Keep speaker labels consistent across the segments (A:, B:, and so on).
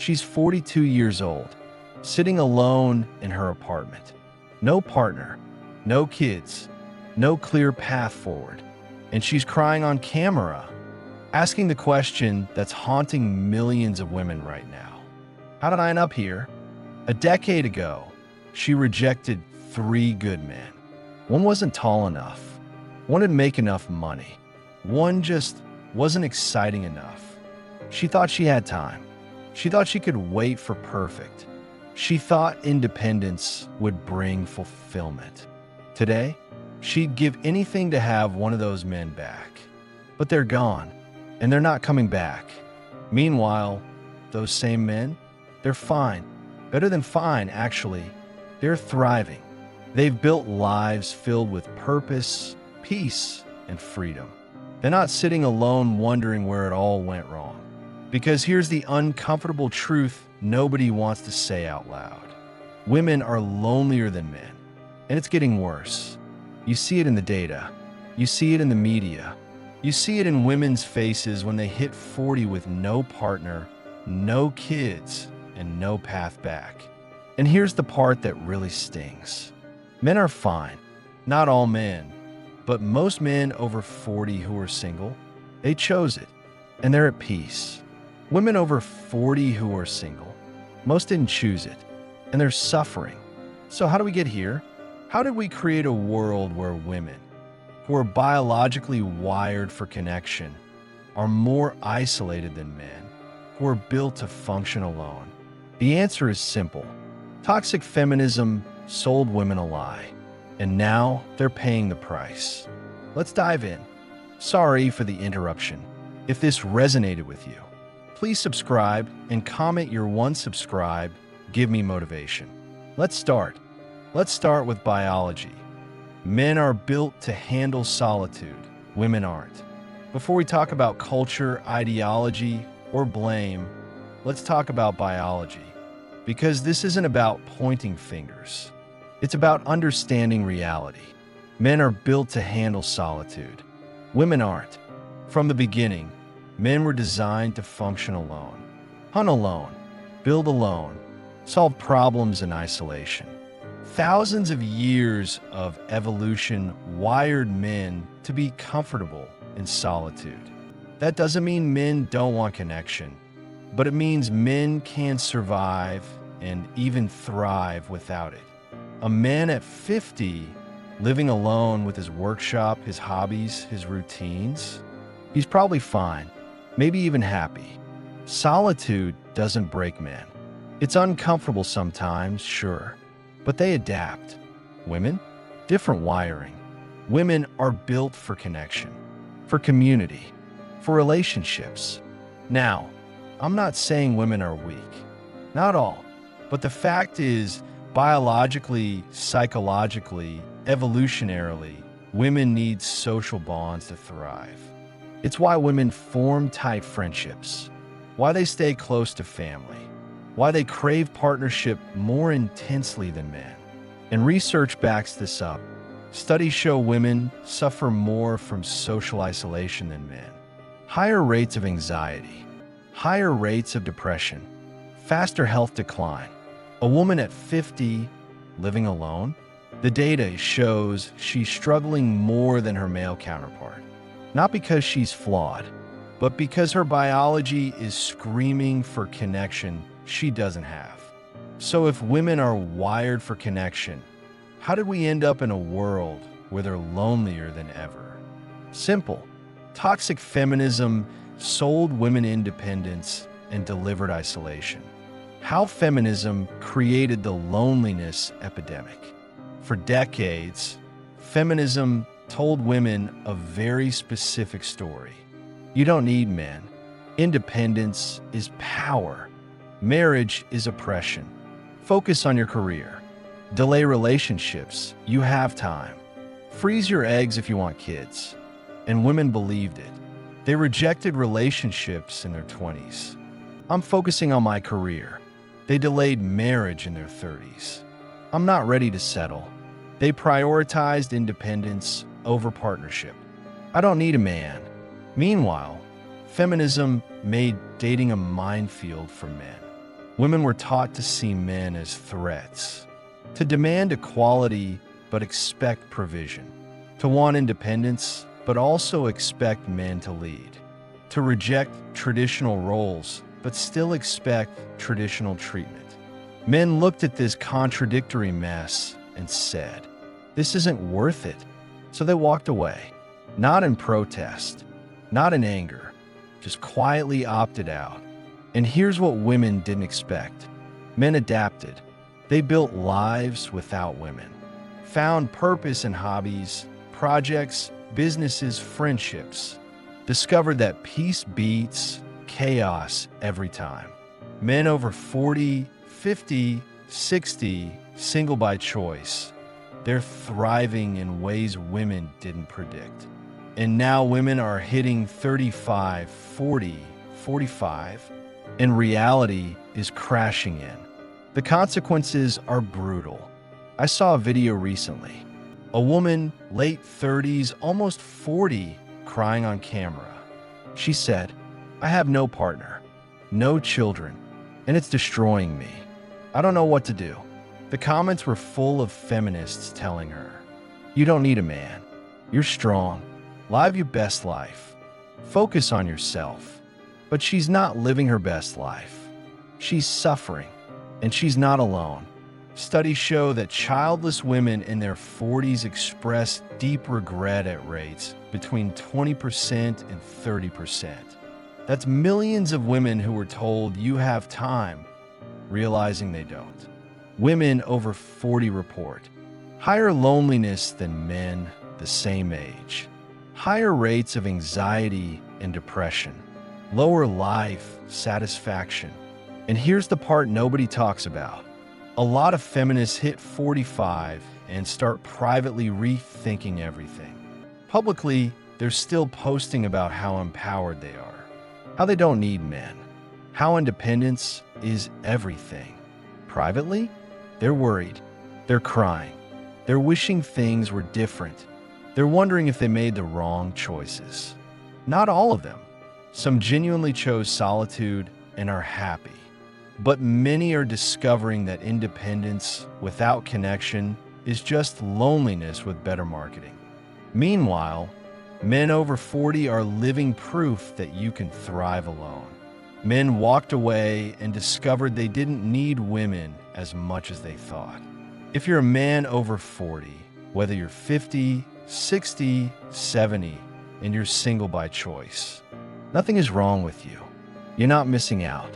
A: She's 42 years old, sitting alone in her apartment. No partner, no kids, no clear path forward. And she's crying on camera, asking the question that's haunting millions of women right now. How did I end up here? A decade ago, she rejected 3 good men. One wasn't tall enough. One didn't make enough money. One just wasn't exciting enough. She thought she had time. She thought she could wait for perfect. She thought independence would bring fulfillment. Today, she'd give anything to have one of those men back. But they're gone, and they're not coming back. Meanwhile, those same men, they're fine. Better than fine, actually. They're thriving. They've built lives filled with purpose, peace, and freedom. They're not sitting alone wondering where it all went wrong. Because here's the uncomfortable truth nobody wants to say out loud. Women are lonelier than men, and it's getting worse. You see it in the data. You see it in the media. You see it in women's faces when they hit 40 with no partner, no kids, and no path back. And here's the part that really stings. Men are fine. Not all men, but most men over 40 who are single, they chose it, and they're at peace. Women over 40 who are single, most didn't choose it, and they're suffering. So how do we get here? How did we create a world where women, who are biologically wired for connection, are more isolated than men, who are built to function alone? The answer is simple. Toxic feminism sold women a lie, and now they're paying the price. Let's dive in. Sorry for the interruption. If this resonated with you, please subscribe and comment your one subscribe. Give me motivation. Let's start. Let's start with biology. Men are built to handle solitude. Women aren't. Before we talk about culture, ideology, or blame, let's talk about biology. Because this isn't about pointing fingers. It's about understanding reality. Men are built to handle solitude. Women aren't. From the beginning, men were designed to function alone. Hunt alone, build alone, solve problems in isolation. Thousands of years of evolution wired men to be comfortable in solitude. That doesn't mean men don't want connection, but it means men can survive and even thrive without it. A man at 50, living alone with his workshop, his hobbies, his routines, he's probably fine, maybe even happy. Solitude doesn't break men. It's uncomfortable sometimes, sure, but they adapt. Women? Different wiring. Women are built for connection, for community, for relationships. Now, I'm not saying women are weak. Not all. But the fact is, biologically, psychologically, evolutionarily, women need social bonds to thrive. It's why women form tight friendships, why they stay close to family, why they crave partnership more intensely than men. And research backs this up. Studies show women suffer more from social isolation than men. Higher rates of anxiety, higher rates of depression, faster health decline. A woman at 50 living alone, the data shows she's struggling more than her male counterpart. Not because she's flawed, but because her biology is screaming for connection she doesn't have. So if women are wired for connection, how did we end up in a world where they're lonelier than ever? Simple. Toxic feminism sold women independence and delivered isolation. How feminism created the loneliness epidemic. For decades, feminism told women a very specific story. You don't need men. Independence is power. Marriage is oppression. Focus on your career. Delay relationships. You have time. Freeze your eggs if you want kids. And women believed it. They rejected relationships in their 20s. I'm focusing on my career. They delayed marriage in their 30s. I'm not ready to settle. They prioritized independence over partnership. I don't need a man. Meanwhile, feminism made dating a minefield for men. Women were taught to see men as threats, to demand equality but expect provision, to want independence but also expect men to lead, to reject traditional roles but still expect traditional treatment. Men looked at this contradictory mess and said, "This isn't worth it." So they walked away, not in protest, not in anger, just quietly opted out. And here's what women didn't expect. Men adapted. They built lives without women, found purpose in hobbies, projects, businesses, friendships, discovered that peace beats chaos every time. Men over 40, 50, 60, single by choice. They're thriving in ways women didn't predict. And now women are hitting 35, 40, 45, and reality is crashing in. The consequences are brutal. I saw a video recently. A woman, late 30s, almost 40, crying on camera. She said, "I have no partner, no children, and it's destroying me. I don't know what to do." The comments were full of feminists telling her, "You don't need a man. You're strong. Live your best life. Focus on yourself." But she's not living her best life. She's suffering, and she's not alone. Studies show that childless women in their 40s express deep regret at rates between 20% and 30%. That's millions of women who were told you have time, realizing they don't. Women over 40 report higher loneliness than men the same age, higher rates of anxiety and depression, lower life satisfaction. And here's the part nobody talks about. A lot of feminists hit 45 and start privately rethinking everything. Publicly, they're still posting about how empowered they are, how they don't need men, how independence is everything. Privately, they're worried, they're crying, they're wishing things were different. They're wondering if they made the wrong choices. Not all of them. Some genuinely chose solitude and are happy. But many are discovering that independence without connection is just loneliness with better marketing. Meanwhile, men over 40 are living proof that you can thrive alone. Men walked away and discovered they didn't need women as much as they thought. If you're a man over 40, whether you're 50, 60, 70, and you're single by choice, nothing is wrong with you. You're not missing out.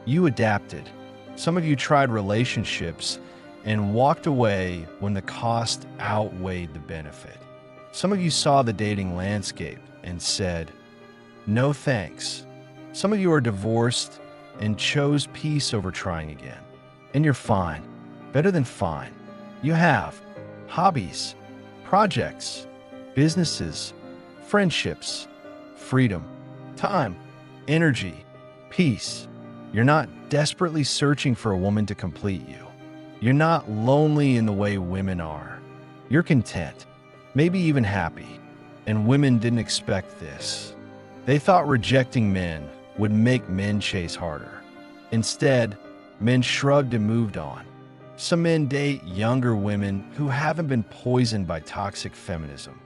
A: You adapted. Some of you tried relationships and walked away when the cost outweighed the benefit. Some of you saw the dating landscape and said, "No thanks." Some of you are divorced and chose peace over trying again. And you're fine. Better than fine. You have hobbies, projects, businesses, friendships, freedom, time, energy, peace. You're not desperately searching for a woman to complete you. You're not lonely in the way women are. You're content, maybe even happy. And women didn't expect this. They thought rejecting men would make men chase harder. Instead, men shrugged and moved on. Some men date younger women who haven't been poisoned by toxic feminism.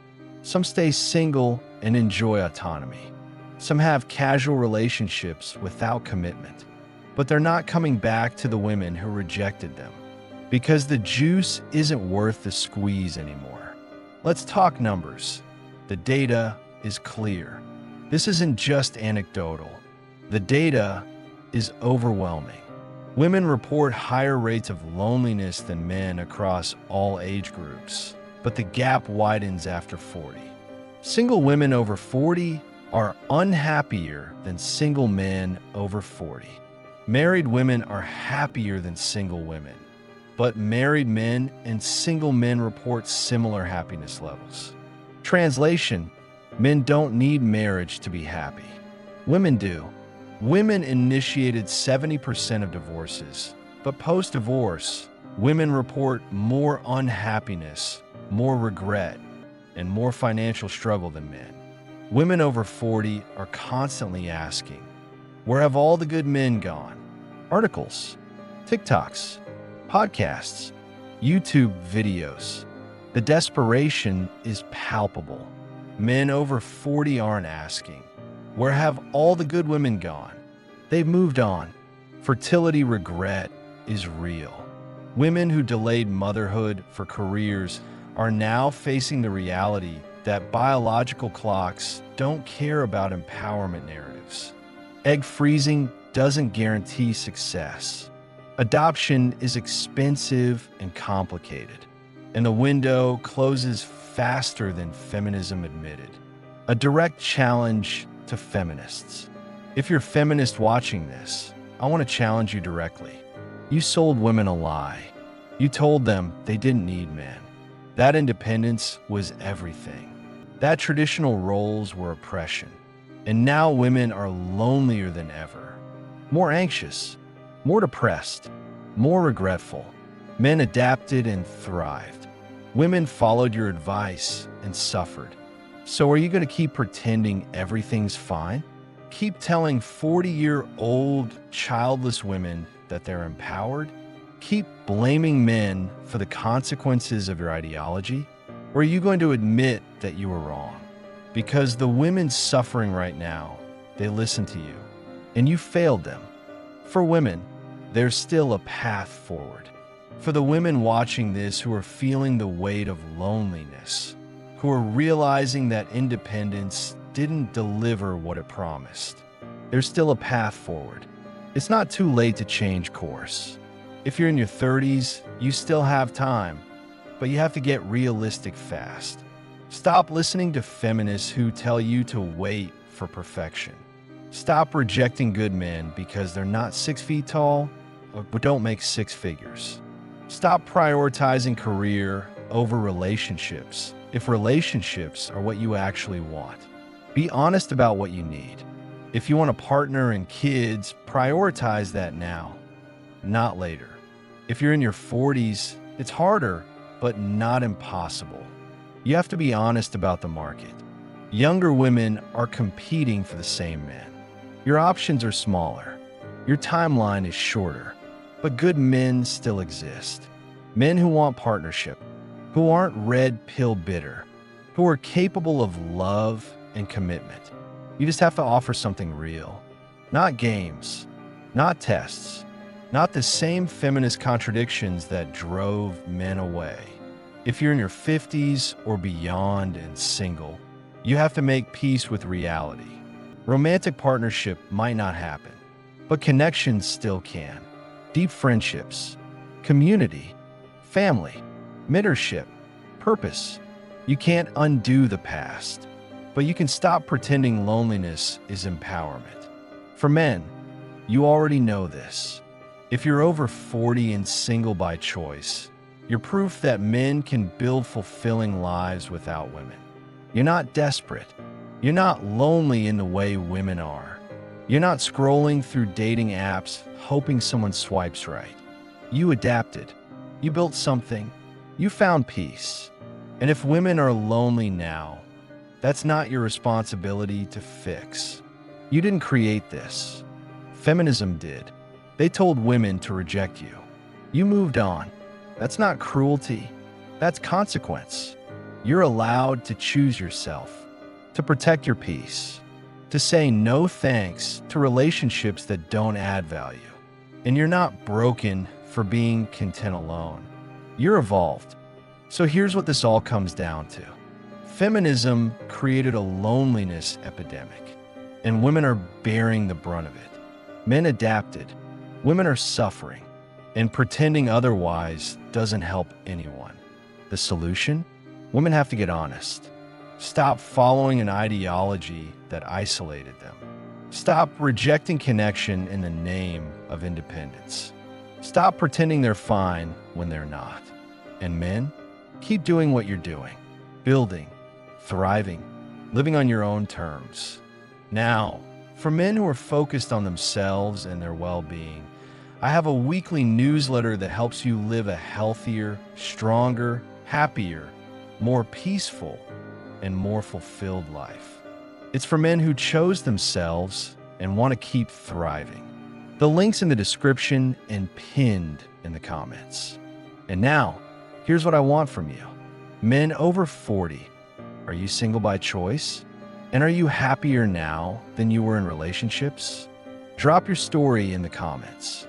A: Some stay single and enjoy autonomy. Some have casual relationships without commitment. But they're not coming back to the women who rejected them, because the juice isn't worth the squeeze anymore. Let's talk numbers. The data is clear. This isn't just anecdotal. The data is overwhelming. Women report higher rates of loneliness than men across all age groups, but the gap widens after 40. Single women over 40 are unhappier than single men over 40. Married women are happier than single women, but married men and single men report similar happiness levels. Translation: men don't need marriage to be happy. Women do. Women initiated 70% of divorces, but post-divorce, women report more unhappiness, more regret, and more financial struggle than men. Women over 40 are constantly asking, "Where have all the good men gone?" Articles, TikToks, podcasts, YouTube videos. The desperation is palpable. Men over 40 aren't asking, where have all the good women gone? They've moved on. Fertility regret is real. Women who delayed motherhood for careers are now facing the reality that biological clocks don't care about empowerment narratives. Egg freezing doesn't guarantee success. Adoption is expensive and complicated, and the window closes faster than feminism admitted. A direct challenge to feminists. If you're a feminist watching this, I want to challenge you directly. You sold women a lie. You told them they didn't need men. That independence was everything. That traditional roles were oppression. And now women are lonelier than ever. More anxious, more depressed, more regretful. Men adapted and thrived. Women followed your advice and suffered. So are you going to keep pretending everything's fine? Keep telling 40-year-old childless women that they're empowered? Keep blaming men for the consequences of your ideology? Or are you going to admit that you were wrong? Because the women suffering right now, they listen to you, and you failed them. For women, there's still a path forward. For the women watching this who are feeling the weight of loneliness, who are realizing that independence didn't deliver what it promised, there's still a path forward. It's not too late to change course. If you're in your 30s, you still have time, but you have to get realistic fast. Stop listening to feminists who tell you to wait for perfection. Stop rejecting good men because they're not 6 feet tall but don't make 6 figures. Stop prioritizing career over relationships if relationships are what you actually want. Be honest about what you need. If you want a partner and kids, prioritize that now, not later. If you're in your 40s, it's harder, but not impossible. You have to be honest about the market. Younger women are competing for the same men. Your options are smaller. Your timeline is shorter. But good men still exist. Men who want partnership, who aren't red pill bitter, who are capable of love and commitment. You just have to offer something real. Not games, not tests, not the same feminist contradictions that drove men away. If you're in your 50s or beyond and single, you have to make peace with reality. Romantic partnership might not happen, but connections still can. Deep friendships, community, family, mentorship, purpose. You can't undo the past, but you can stop pretending loneliness is empowerment. For men, you already know this. If you're over 40 and single by choice, you're proof that men can build fulfilling lives without women. You're not desperate. You're not lonely in the way women are. You're not scrolling through dating apps hoping someone swipes right. You adapted. You built something. You found peace. And if women are lonely now, that's not your responsibility to fix. You didn't create this. Feminism did. They told women to reject you. You moved on. That's not cruelty. That's consequence. You're allowed to choose yourself, to protect your peace, to say no thanks to relationships that don't add value. And you're not broken for being content alone. You're evolved. So here's what this all comes down to. Feminism created a loneliness epidemic, and women are bearing the brunt of it. Men adapted. Women are suffering. And pretending otherwise doesn't help anyone. The solution? Women have to get honest. Stop following an ideology that isolated them. Stop rejecting connection in the name of independence. Stop pretending they're fine when they're not. And men, keep doing what you're doing. Building, thriving, living on your own terms. Now, for men who are focused on themselves and their well-being, I have a weekly newsletter that helps you live a healthier, stronger, happier, more peaceful, and more fulfilled life. It's for men who chose themselves and want to keep thriving. The link's in the description and pinned in the comments. And now, here's what I want from you. Men over 40, are you single by choice? And are you happier now than you were in relationships? Drop your story in the comments.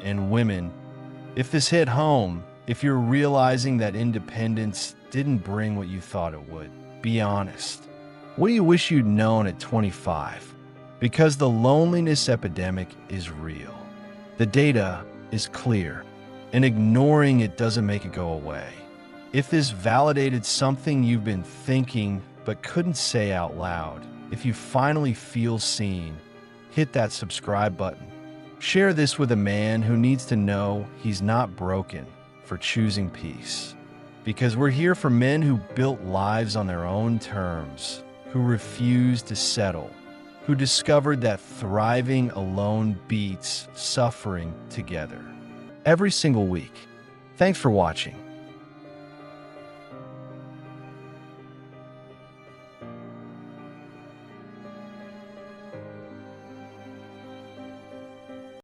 A: And women, if this hit home, if you're realizing that independence didn't bring what you thought it would, be honest. What do you wish you'd known at 25? Because the loneliness epidemic is real. The data is clear, and ignoring it doesn't make it go away. If this validated something you've been thinking but couldn't say out loud, if you finally feel seen, hit that subscribe button. Share this with a man who needs to know he's not broken for choosing peace. Because we're here for men who built lives on their own terms, who refused to settle, who discovered that thriving alone beats suffering together. Every single week. Thanks for watching.